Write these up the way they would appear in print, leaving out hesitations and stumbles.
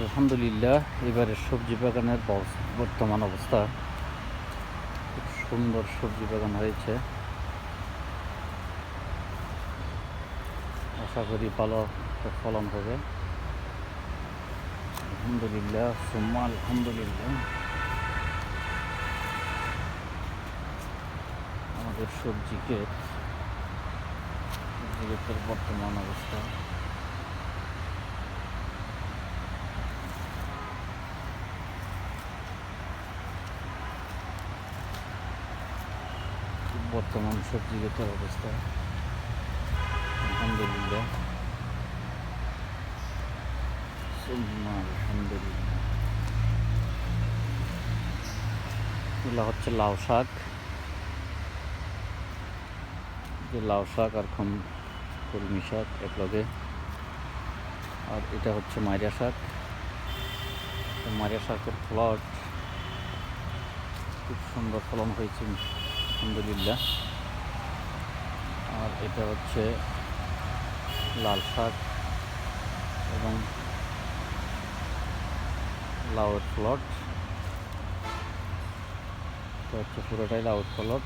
আলহামদুলিল্লাহ, এবারের সবজি বাগানের বর্তমান অবস্থা, খুব সুন্দর সবজি বাগান হয়েছে। আশা করি ভালো ফলন হবে। আলহামদুলিল্লাহ, সুম্মা আলহামদুলিল্লাহ। আমাদের সবজি ক্ষেতের বর্তমান অবস্থা সবজি ক্ষেতের অবস্থা আলহামদুলিল্লাহ, সুম্মা আলহামদুলিল্লাহ। এগুলো হচ্ছে লাউ শাক, যে লাউ শাক আর কলমি শাক একলগে। আর এটা হচ্ছে মাইরা শাক। মাইরা শাকের প্লট খুব সুন্দর ফলন হয়েছে আলহামদুলিল্লাহ। আর এটা হচ্ছে লাল শাক এবং লাউয়ের প্লট। এটা হচ্ছে পুরোটাই লাউয়ের প্লট।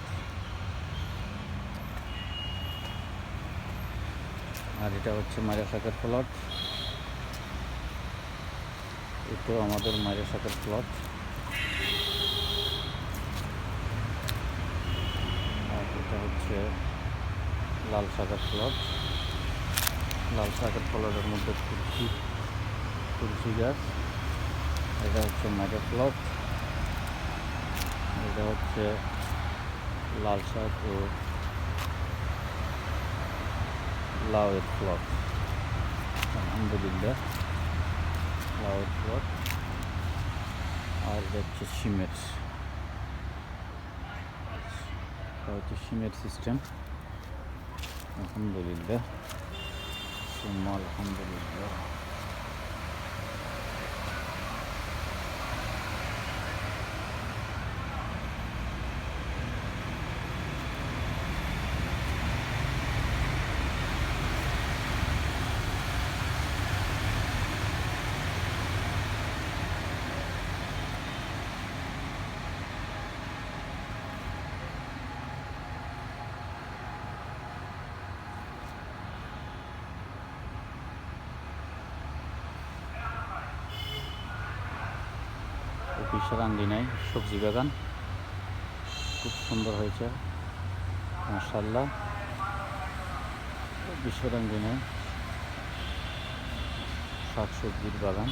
আর এটা হচ্ছে মাইরা শাকের প্লট। এটাও আমাদের মাইরা শাকের প্লট। আর এটা হচ্ছে লাল শাকের প্লট। লাল শাকের প্লটের মধ্যে তুলসী গাছ। এটা হচ্ছে মাইরা প্লট। এটা হচ্ছে লাল শাক ও লাউয়ের প্লট আলহামদুলিল্লাহ, লাউয়ের প্লট। আর এটা হচ্ছে সিমের সিস্টেম আলহামদুলিল্লাহ, সুম্মা আলহামদুলিল্লাহ। অফিসের আঙ্গিনায় সবজি বাগান খুব সুন্দর হয়েছে মাশাআল্লাহ। অফিসের আঙ্গিনায় শাকসবজির বাগান।